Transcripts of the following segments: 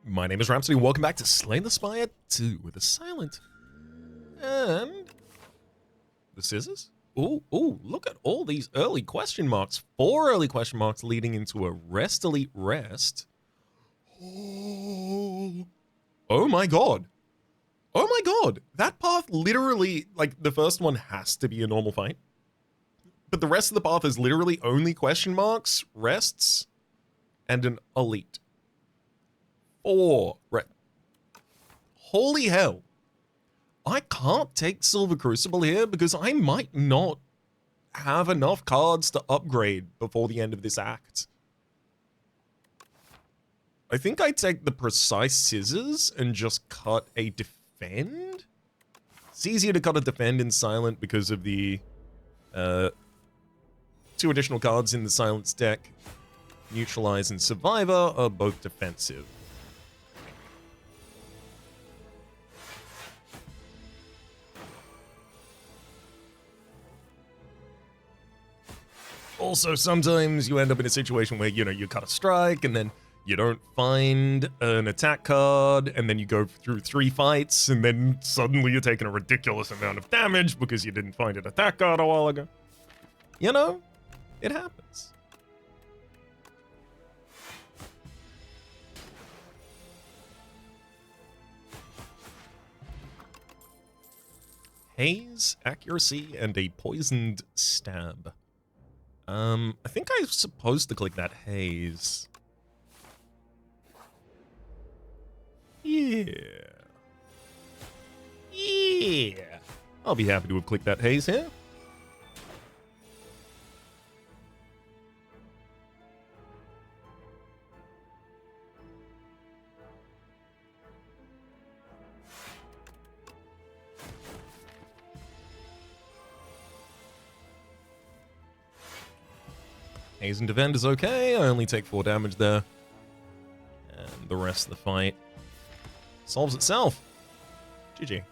My name is Rhapsody, welcome back to Slay the Spire 2 with a silent. And the scissors? Ooh, look at all these early question marks. 4 early question marks leading into a rest elite rest. Oh my god. Oh my god. That path literally, like, the first one has to be a normal fight. But the rest of the path is literally only question marks, rests, and an elite. 4. Holy hell. I can't take Silver Crucible here because I might not have enough cards to upgrade before the end of this act. I think I take the Precise Scissors and just cut a Defend. It's easier to cut a Defend in Silent because of the 2 additional cards in the Silence deck. Neutralize and Survivor are both defensive. Also, sometimes you end up in a situation where, you know, you cut a strike and then you don't find an attack card, and then you go through 3 fights, and then suddenly you're taking a ridiculous amount of damage because you didn't find an attack card a while ago. You know, it happens. Haze, Accuracy, and a Poisoned Stab. I think I'm supposed to click that Haze. Yeah. I'll be happy to have clicked that Haze here. Haze and Defend is okay. I only take 4 damage there. And the rest of the fight solves itself. GG.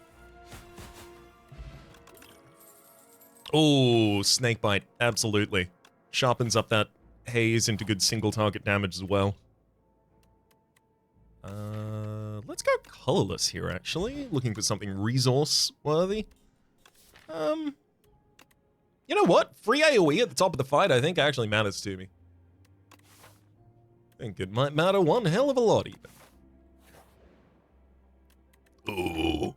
Oh, Snakebite. Absolutely. Sharpens up that Haze into good single target damage as well. Let's go colorless here, actually. Looking for something resource-worthy. You know what? Free AoE at the top of the fight, I think, actually matters to me. I think it might matter one hell of a lot, even. Oh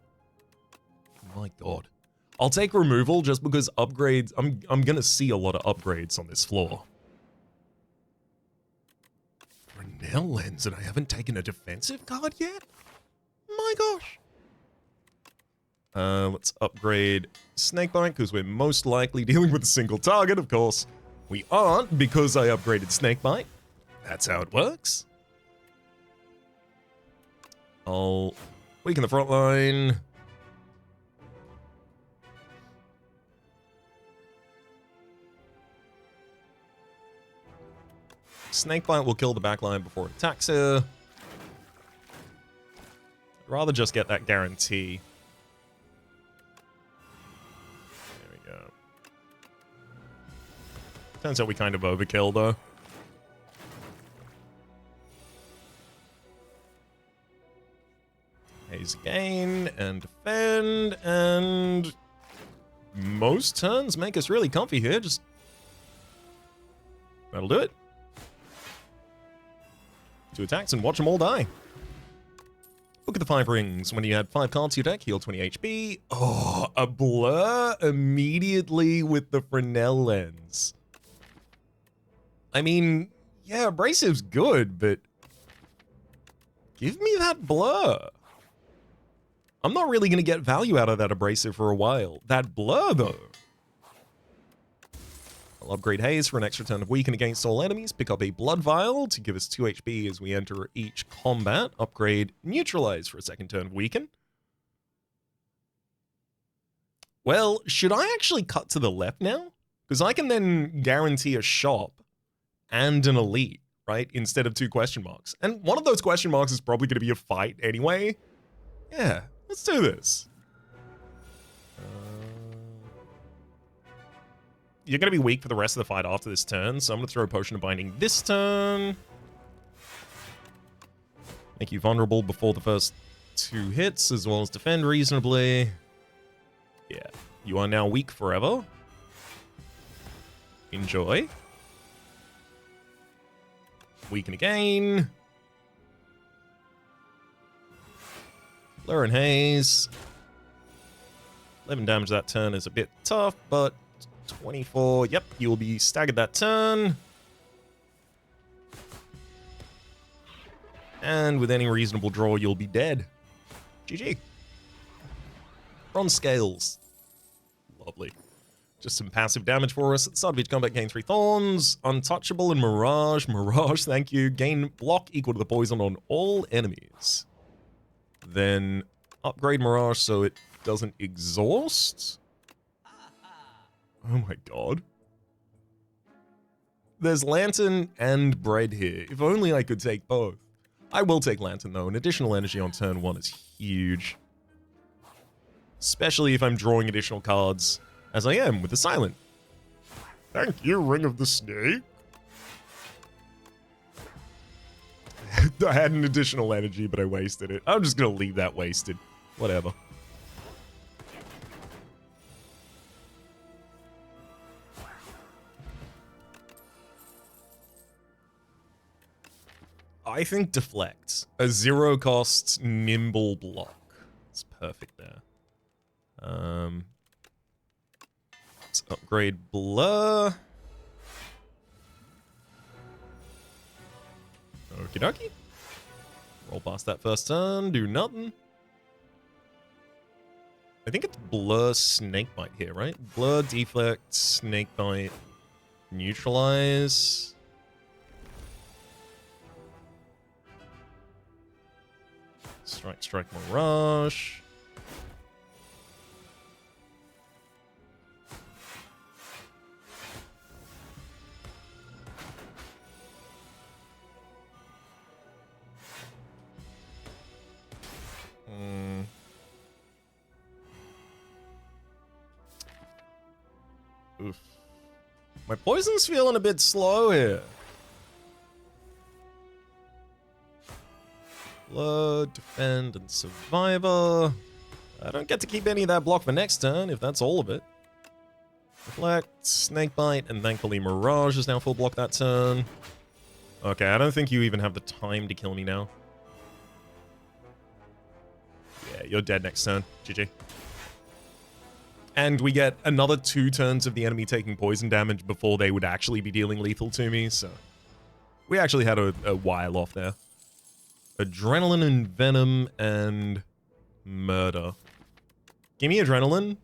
my god. I'll take removal just because upgrades... I'm gonna see a lot of upgrades on this floor. Fresnel Lens, and I haven't taken a defensive card yet? My gosh. Let's upgrade Snakebite, because we're most likely dealing with a single target, of course. We aren't, because I upgraded Snakebite. That's how it works. I'll weaken the front line. Snakebite will kill the back line before it attacks her. I'd rather just get that guarantee. Turns out we kind of overkill, though. Haze again, and defend, and... most turns make us really comfy here, just... that'll do it. 2 attacks and watch them all die. Look at the 5 rings. When you add 5 cards to your deck, heal 20 HP. Oh, a blur immediately with the Fresnel Lens. I mean, yeah, Abrasive's good, but give me that blur. I'm not really going to get value out of that Abrasive for a while. That blur, though. I'll upgrade Haze for an extra turn of Weaken against all enemies. Pick up a Blood Vial to give us 2 HP as we enter each combat. Upgrade Neutralize for a second turn of Weaken. Well, should I actually cut to the left now? Because I can then guarantee a shop and an elite, right? Instead of 2 question marks. And one of those question marks is probably going to be a fight anyway. Yeah, let's do this. You're going to be weak for the rest of the fight after this turn, so I'm going to throw a Potion of Binding this turn. Make you vulnerable before the first 2 hits, as well as defend reasonably. Yeah. You are now weak forever. Enjoy. Weaken again. Blur and Haze. 11 damage that turn is a bit tough, but 24. Yep, you will be staggered that turn. And with any reasonable draw, you'll be dead. GG. Bronze Scales. Lovely. Just some passive damage for us. At the start of each combat, gain 3 Thorns. Untouchable and Mirage. Mirage, thank you. Gain block equal to the poison on all enemies. Then upgrade Mirage so it doesn't exhaust. Oh my god. There's Lantern and Bread here. If only I could take both. I will take Lantern though. An additional energy on turn 1 is huge. Especially if I'm drawing additional cards, as I am with the Silent. Thank you, Ring of the Snake. I had an additional energy, but I wasted it. I'm just gonna leave that wasted. Whatever. I think Deflect. A 0-cost nimble block. It's perfect there. Let's upgrade Blur. Okie dokie. Roll past that first turn, do nothing. I think it's Blur Snakebite here, right? Blur, Deflect, Snakebite, Neutralize. Strike, Strike, Mirage. Oof. My poison's feeling a bit slow here. Blood, Defend, and Survivor. I don't get to keep any of that block for next turn, if that's all of it. Deflect, Snakebite, and thankfully Mirage is now full block that turn. Okay, I don't think you even have the time to kill me now. Yeah, you're dead next turn. GG. And we get another 2 turns of the enemy taking poison damage before they would actually be dealing lethal to me, so... We actually had a while off there. Adrenaline and Venom and Murder. Give me Adrenaline.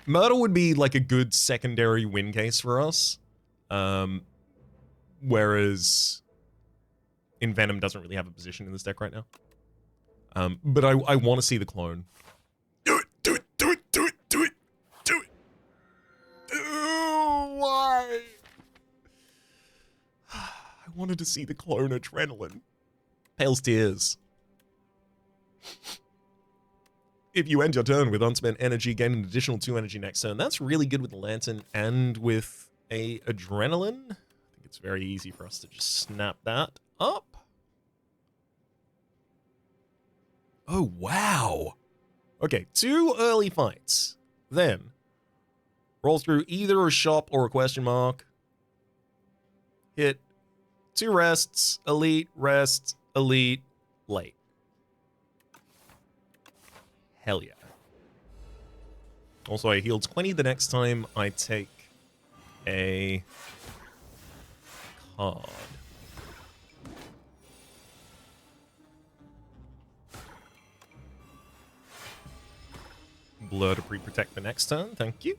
Murder would be like a good secondary win case for us. Whereas Venom doesn't really have a position in this deck right now. But I want to see the clone. Do it, do it, do it, do it, do it, do it. Why? I wanted to see the clone Adrenaline. Pale's Tears. If you end your turn with unspent energy, gain an additional 2 energy next turn. That's really good with the Lantern and with a Adrenaline. I think it's very easy for us to just snap that up. Oh, wow. Okay, 2 early fights. Then, roll through either a shop or a question mark. Hit 2 rests, elite, rest, elite, late. Hell yeah. Also, I heal 20 the next time I take a card. Blur to pre-protect the next turn, thank you.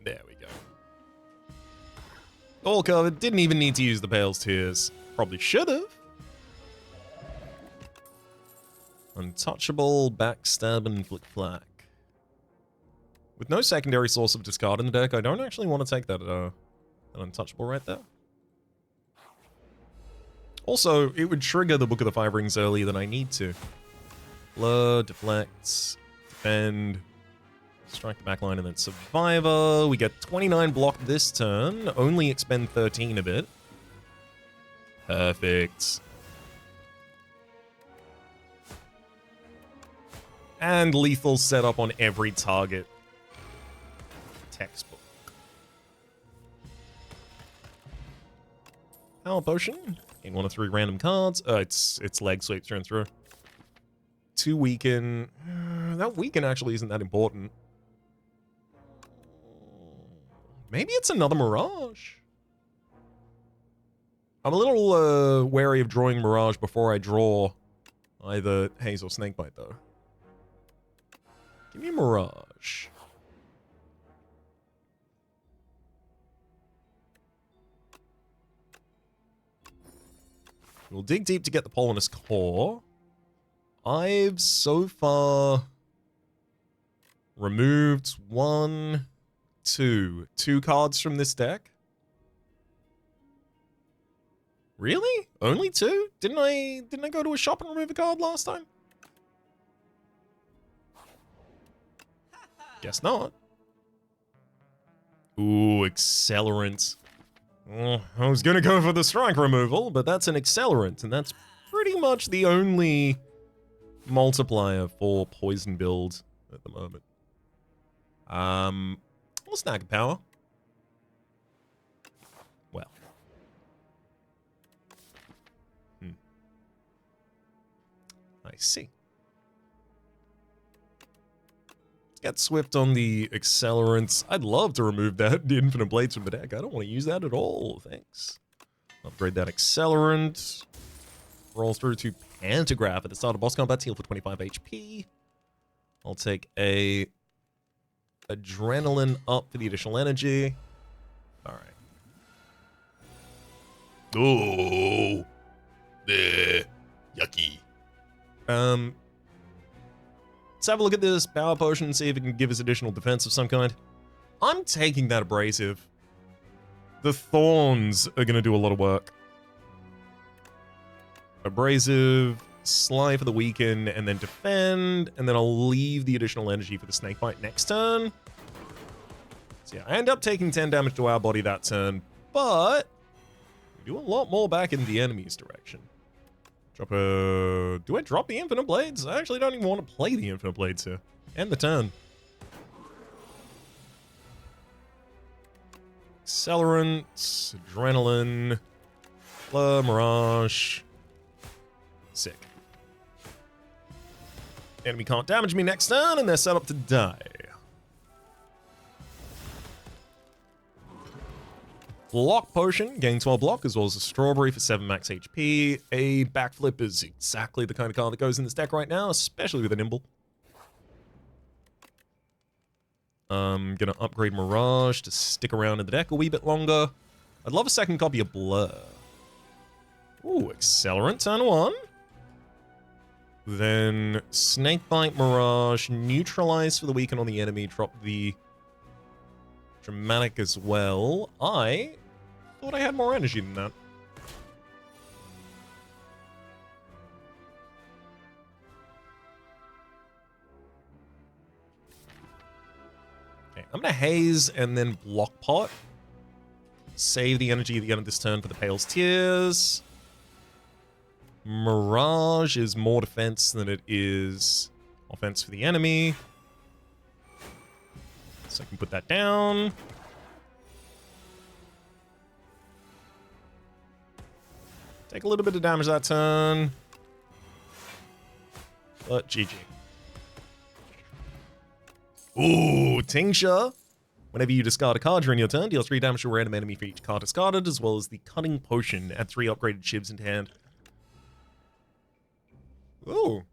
There we go. All covered. Didn't even need to use the Pale's Tears. Probably should have. Untouchable, Backstab, and Flick Flack. With no secondary source of discard in the deck, I don't actually want to take that Untouchable right there. Also, it would trigger the Book of the Five Rings earlier than I need to. Blur, deflects, defend, strike the back line, and then Survivor. We get 29 block this turn, only expend 13 of it. Perfect. And lethal setup on every target. Textbook. Power Potion. Gain 1 of 3 random cards. It's leg sweep through and through. 2 weaken. That weaken actually isn't that important. Maybe it's another Mirage. I'm a little wary of drawing Mirage before I draw either Haze or Snakebite, though. Give me Mirage. We'll dig deep to get the Polinus Core. I've so far removed 2 cards from this deck. Really? Only 2? Didn't I go to a shop and remove a card last time? Guess not. Ooh, Accelerant. Oh, I was gonna go for the strike removal, but that's an Accelerant, and that's pretty much the only multiplier for poison build at the moment. We'll snag a power. Well. I see. Get Swift on the Accelerants. I'd love to remove that Infinite Blades from the deck. I don't want to use that at all, thanks. Upgrade that Accelerant. Roll through to Pantograph at the start of boss combat, heal for 25 HP. I'll take a Adrenaline up for the additional energy. Alright. Oh, yucky. Let's have a look at this Power Potion and see if it can give us additional defense of some kind. I'm taking that Abrasive. The Thorns are going to do a lot of work. Abrasive, Sly for the Weaken, and then Defend, and then I'll leave the additional energy for the Snakebite next turn. So yeah, I end up taking 10 damage to our body that turn, but we do a lot more back in the enemy's direction. Do I drop the Infinite Blades? I actually don't even want to play the Infinite Blades here. End the turn. Accelerant, Adrenaline, Blur, Mirage. Sick. Enemy can't damage me next turn, and they're set up to die. Block Potion, gain 12 block, as well as a Strawberry for 7 max HP. A Backflip is exactly the kind of card that goes in this deck right now, especially with a Nimble. I'm gonna upgrade Mirage to stick around in the deck a wee bit longer. I'd love a second copy of Blur. Ooh, Accelerant, turn 1. Then Snakebite, Mirage, neutralize for the weaken on the enemy, drop the Dramatic as well. I thought I had more energy than that. Okay, I'm gonna Haze and then Block Pot. Save the energy at the end of this turn for the Pale's Tears. Mirage is more defense than it is offense for the enemy. So I can put that down. Take a little bit of damage that turn. But GG. Ooh, Tincture. Whenever you discard a card during your turn, deal 3 damage to a random enemy for each card discarded, as well as the Cutting Potion. Add 3 upgraded shivs into hand. Ooh.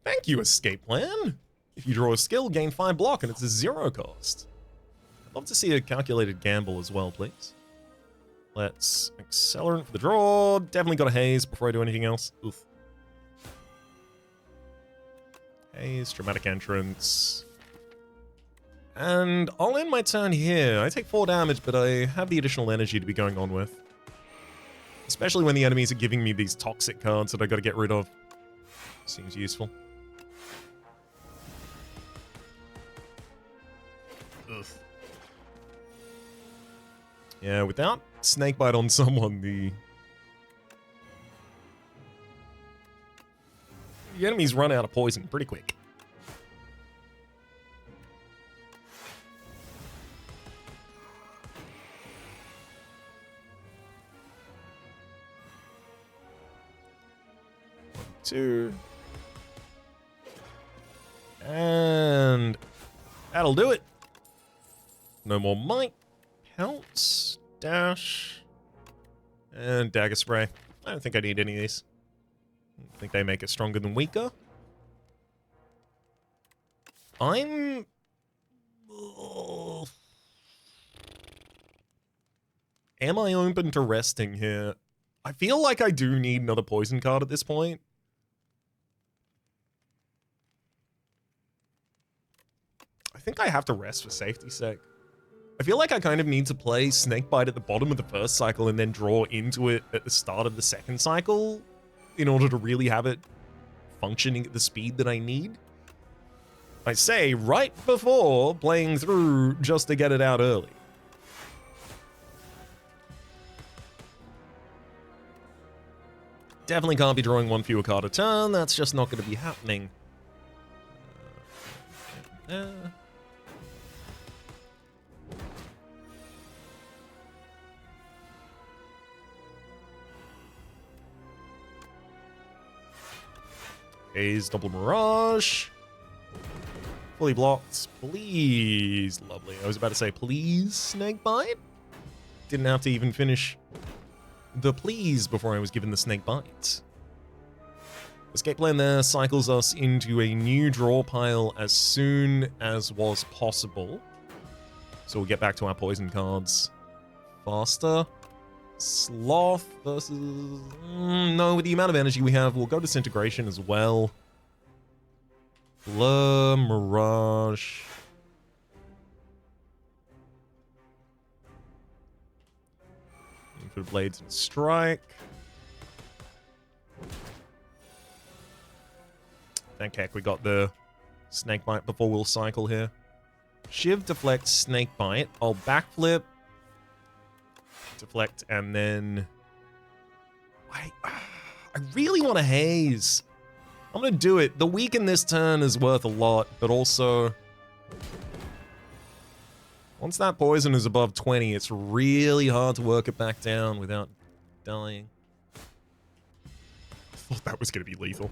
Thank you, Escape Plan. If you draw a skill, gain 5 block, and it's a 0 cost. I'd love to see a calculated gamble as well, please. Let's Accelerant for the draw. Definitely got a Haze before I do anything else. Oof. Haze, Dramatic Entrance. And I'll end my turn here. I take 4 damage, but I have the additional energy to be going on with. Especially when the enemies are giving me these toxic cards that I gotta get rid of. Seems useful. Ugh. Yeah, without Snakebite on someone, the enemies run out of poison pretty quick. Two. And that'll do it. No more might. Pounce. Dash. And dagger spray. I don't think I need any of these. I think they make it stronger than weaker. I'm... Am I open to resting here? I feel like I do need another poison card at this point. I think I have to rest for safety's sake. I feel like I kind of need to play Snakebite at the bottom of the first cycle and then draw into it at the start of the second cycle in order to really have it functioning at the speed that I need. I say right before playing through just to get it out early. Definitely can't be drawing one fewer card a turn. That's just not going to be happening. Haze, double Mirage. Fully blocked. Please. Lovely. I was about to say, please, Snakebite. Didn't have to even finish the please before I was given the Snakebite. Escape plan there cycles us into a new draw pile as soon as was possible. So we'll get back to our poison cards faster. Sloth versus... no, with the amount of energy we have, we'll go Disintegration as well. Blur, Mirage. For Blades and Strike. Thank heck we got the Snakebite before we'll cycle here. Shiv, deflect, Snakebite. I'll backflip. Deflect, and then... I really want to haze. I'm going to do it. The weaken this turn is worth a lot, but also... once that poison is above 20, it's really hard to work it back down without dying. I thought that was going to be lethal.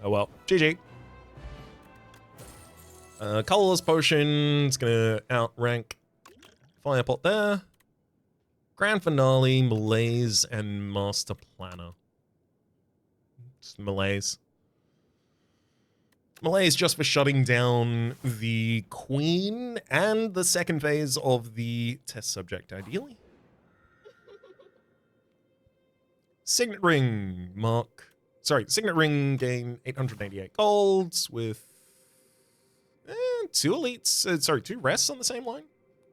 Oh well. GG. Colorless Potion is going to outrank Firepot there. Grand Finale, Malaise, and Master Planner. Just Malaise. Malaise just for shutting down the Queen and the second phase of the test subject, ideally. Signet Ring, Signet Ring gain 888 golds with 2 elites, 2 rests on the same line.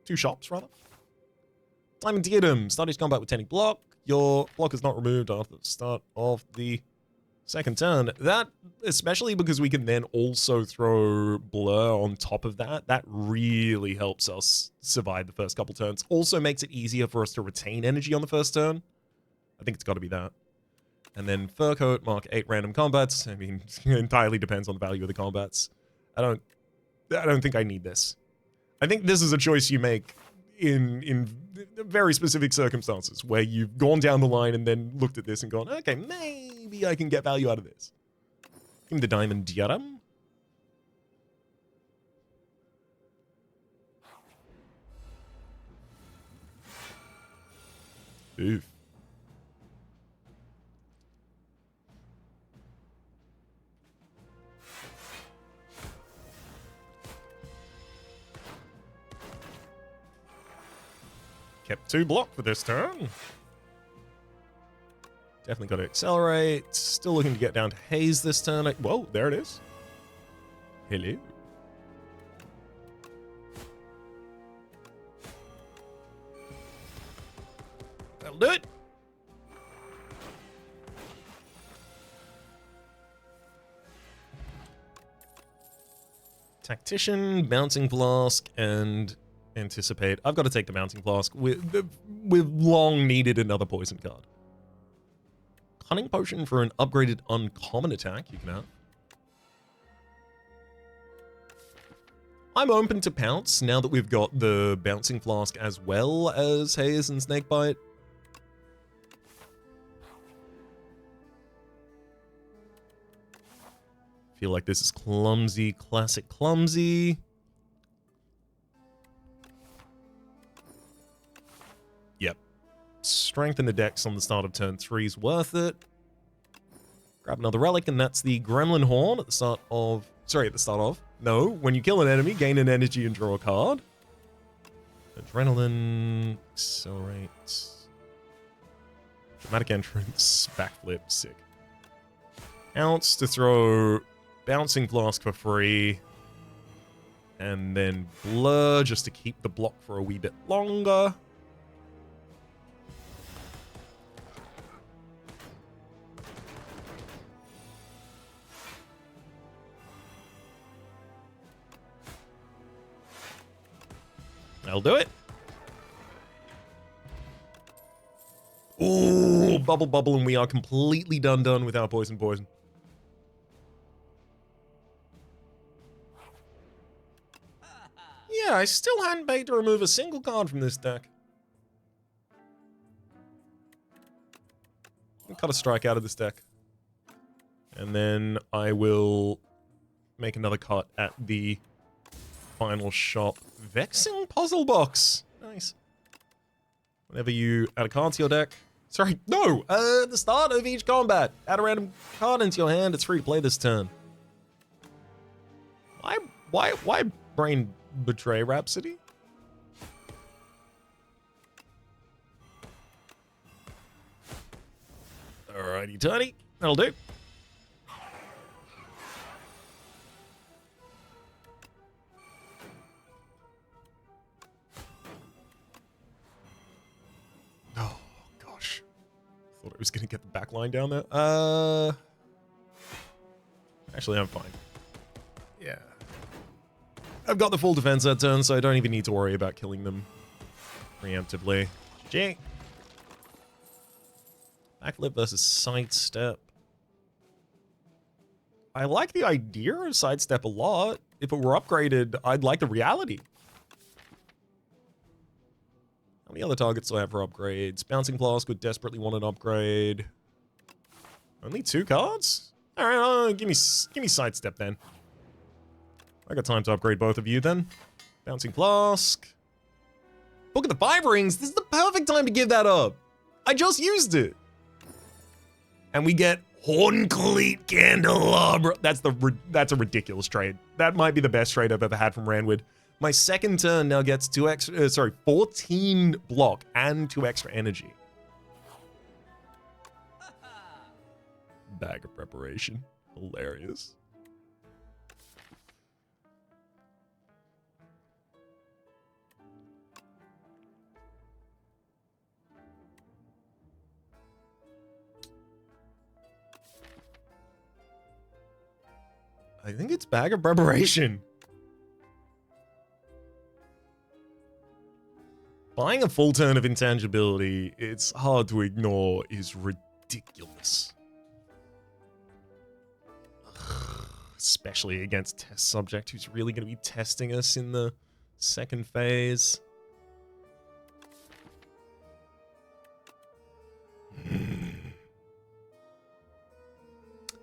2 shops, rather. Diamond Diadem, start each combat with 10 block. Your block is not removed after the start of the second turn. That, especially because we can then also throw Blur on top of that, that really helps us survive the first couple turns. Also makes it easier for us to retain energy on the first turn. I think it's got to be that. And then Fur Coat, mark 8 random combats. I mean, it entirely depends on the value of the combats. I don't think I need this. I think this is a choice you make in very specific circumstances where you've gone down the line and then looked at this and gone, okay, maybe I can get value out of this. Give me the Diamond Diadem. Oof. Kept 2 block for this turn. Definitely got to accelerate. Still looking to get down to Haze this turn. Whoa, there it is. Hello. That'll do it. Tactician, Bouncing Flask, and Anticipate. I've got to take the Bouncing Flask. We've long needed another poison card. Cunning Potion for an upgraded uncommon attack you can have. I'm open to Pounce now that we've got the Bouncing Flask as well as Haze and Snakebite. Feel like this is clumsy, classic clumsy. Yep. Strengthen the decks on the start of turn 3 is worth it. Grab another relic, and that's the Gremlin Horn at the start of... Sorry, at the start of... No, when you kill an enemy, gain an energy and draw a card. Adrenaline... Accelerate... Dramatic Entrance... Backflip... Sick. Ounce to throw... Bouncing Flask for free. And then Blur just to keep the block for a wee bit longer. That'll do it. Ooh, bubble, and we are completely done with our poison. Yeah, I still hadn't paid to remove a single card from this deck. I'll cut a strike out of this deck. And then I will make another cut at the final shop. Vexing Puzzle Box. Nice. Whenever you add a card to your deck. Sorry, no! At the start of each combat, add a random card into your hand. It's free to play this turn. Why brain betray Rhapsody? Alrighty, Tony. That'll do. Oh, gosh. Thought I was going to get the back line down there. Actually, I'm fine. Yeah. I've got the full defense that turn, so I don't even need to worry about killing them preemptively. GG. Backflip versus sidestep. I like the idea of sidestep a lot. If it were upgraded, I'd like the reality. How many other targets do I have for upgrades? Bouncing Flask would desperately want an upgrade. Only 2 cards? Alright, give me sidestep then. I got time to upgrade both of you then. Bouncing Flask. Book of the 5 Rings. This is the perfect time to give that up. I just used it. And we get Horncleat Candelabra. That's a ridiculous trade. That might be the best trade I've ever had from Ranwid. My second turn now gets 14 block and 2 extra energy. Bag of preparation. Hilarious. I think it's Bag of Preparation. Buying a full turn of intangibility, it's hard to ignore, is ridiculous. Especially against test subject who's really going to be testing us in the second phase.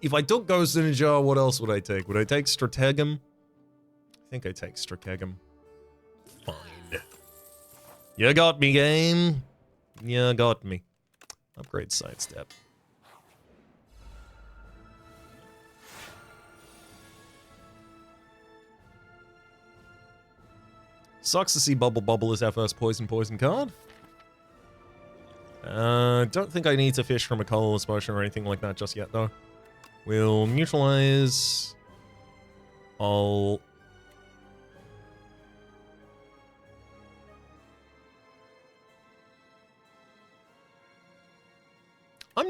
If I took Ghost in a Jar, what else would I take? Would I take Strategem? I think I take Strategem. Fine. You got me, game. You got me. Upgrade sidestep. Sucks to see Bubble as our first poison card. Don't think I need to fish from a colorless potion or anything like that just yet, though. We'll neutralize. I'm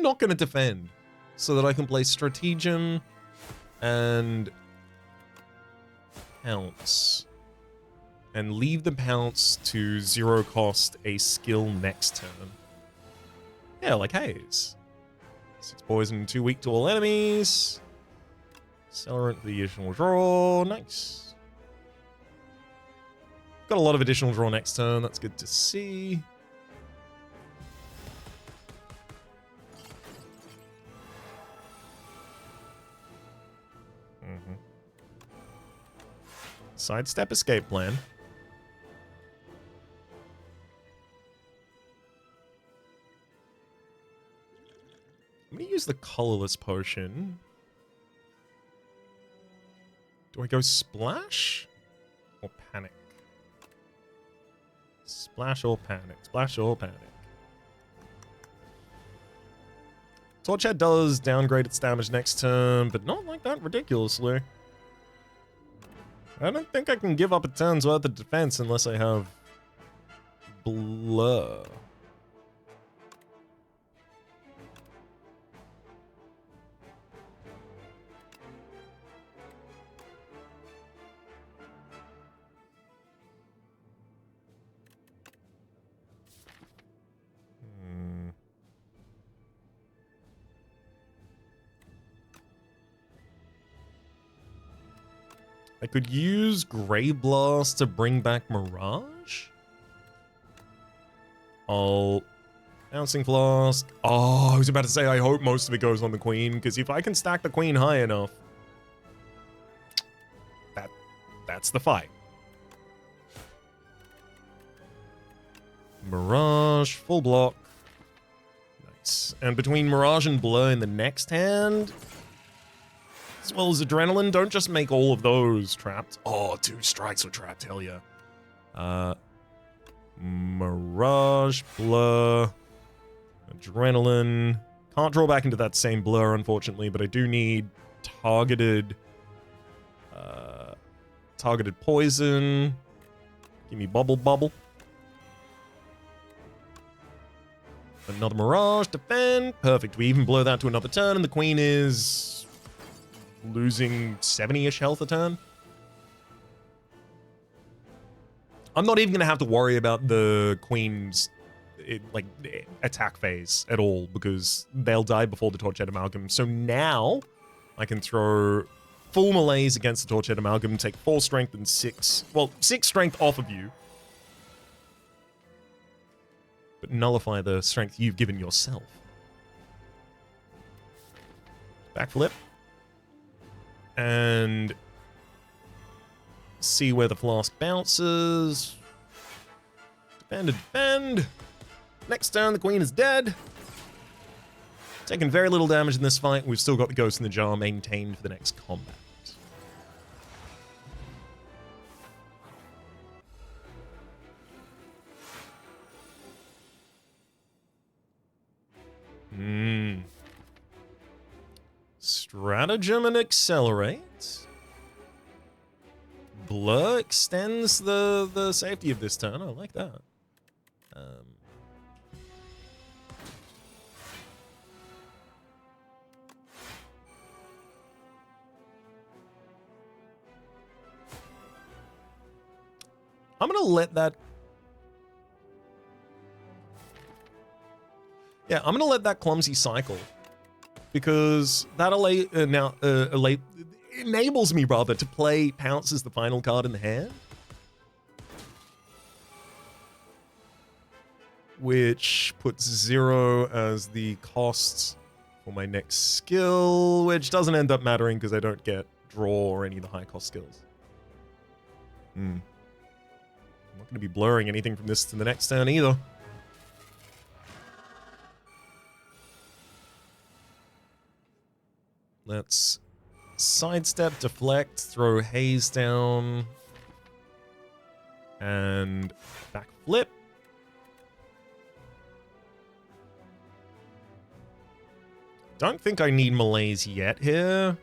not going to defend so that I can play Stratagem and Pounce. And leave the Pounce to 0 cost a skill next turn. Yeah, like Haze. 6 poison, 2 weak to all enemies. Accelerant for the additional draw. Nice. Got a lot of additional draw next turn. That's good to see. Sidestep escape plan. I'm going to use the colorless potion. Do I go splash or panic? Splash or panic? Splash or panic? Torchhead does downgrade its damage next turn, but not like that ridiculously. I don't think I can give up a turn's worth of defense unless I have Blur. I could use Grey Blast to bring back Mirage. I'll... Bouncing Flask. Oh, I was about to say I hope most of it goes on the Queen, because if I can stack the Queen high enough... That's the fight. Mirage, full block. Nice. And between Mirage and Blur in the next hand... as well as Adrenaline, don't just make all of those trapped. Oh, 2 strikes are trapped, hell yeah. Mirage, Blur, Adrenaline. Can't draw back into that same Blur, unfortunately, but I do need targeted... targeted poison. Give me Bubble. Another Mirage, defend. Perfect, we even blow that to another turn, and the Queen is... losing 70-ish health a turn. I'm not even going to have to worry about the Queen's attack phase at all, because they'll die before the Torchhead Amalgam. So now I can throw full melees against the Torchhead Amalgam, take 4 strength and 6... well, 6 strength off of you. But nullify the strength you've given yourself. Backflip. And see where the Flask bounces. Defend. Next turn, the Queen is dead. Taking very little damage in this fight. We've still got the Ghost in the Jar maintained for the next combat. Stratagem and Accelerate. Blur extends the safety of this turn. I like that. I'm gonna let that... yeah, I'm gonna let that clumsy cycle. Because that enables me, rather, to play Pounce as the final card in the hand. Which puts 0 as the cost for my next skill, which doesn't end up mattering because I don't get draw or any of the high cost skills. I'm not going to be blurring anything from this to the next turn either. Let's sidestep, deflect, throw Haze down, and backflip. Don't think I need melees yet here.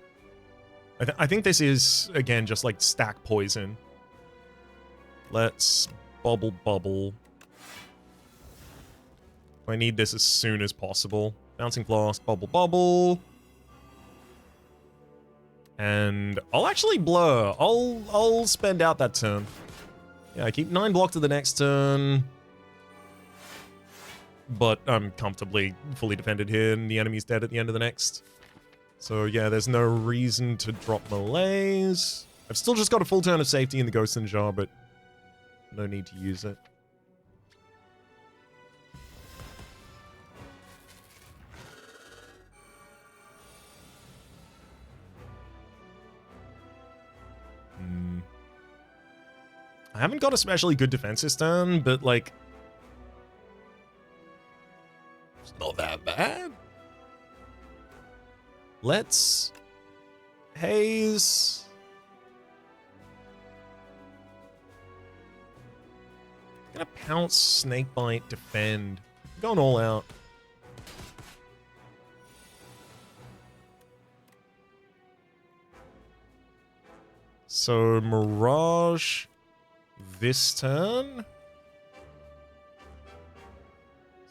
I think this is, again, just like stack poison. Let's bubble. I need this as soon as possible. Bouncing Flask, bubble. And I'll actually blur. I'll spend out that turn. Yeah, I keep 9 block to the next turn. But I'm comfortably fully defended here, and the enemy's dead at the end of the next. So yeah, there's no reason to drop melees. I've still just got a full turn of safety in the Ghost in the Jar, but no need to use it. I haven't got especially good defense this turn, but like, it's not that bad. Let's haze. Gonna pounce, snakebite, defend. Going all out. So Mirage this turn.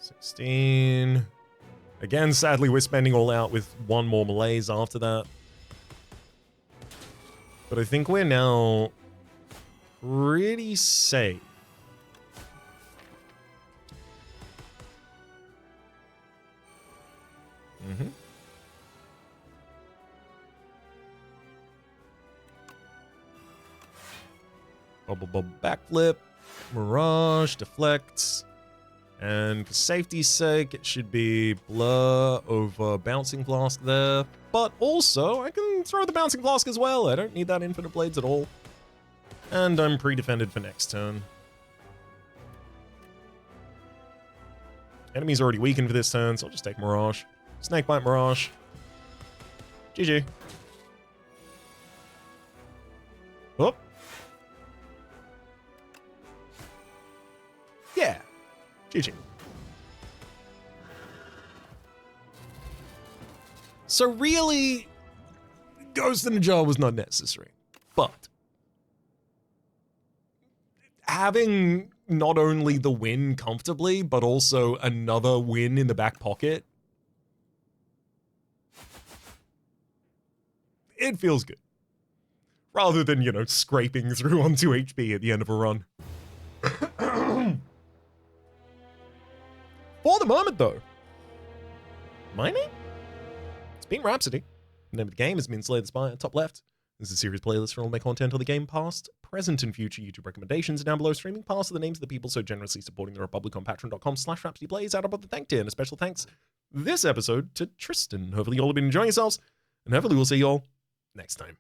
16. Again, sadly, we're spending all out with 1 more melees after that. But I think we're now pretty safe. Bubble backflip, Mirage, deflects, and for safety's sake, it should be blur over Bouncing Flask there. But also, I can throw the Bouncing Flask as well. I don't need that Infinite Blades at all. And I'm pre-defended for next turn. Enemy's already weakened for this turn, so I'll just take Mirage. Snakebite Mirage. GG. Oh. Yeah. GG. So really, Ghost in the Jar was not necessary. But having not only the win comfortably, but also another win in the back pocket, it feels good. Rather than, you know, scraping through on 2 HP at the end of a run. For the moment, though, my name? It's been Rhapsody. The name of the game has been Slay the Spire, top left. This is a series playlist for all my content on the game, past, present, and future YouTube recommendations. Down below, streaming past are the names of the people so generously supporting the Republic on patreon.com/RhapsodyPlays. Out above the thank tier, and a special thanks this episode to Tristan. Hopefully you all have been enjoying yourselves, and hopefully we'll see you all next time.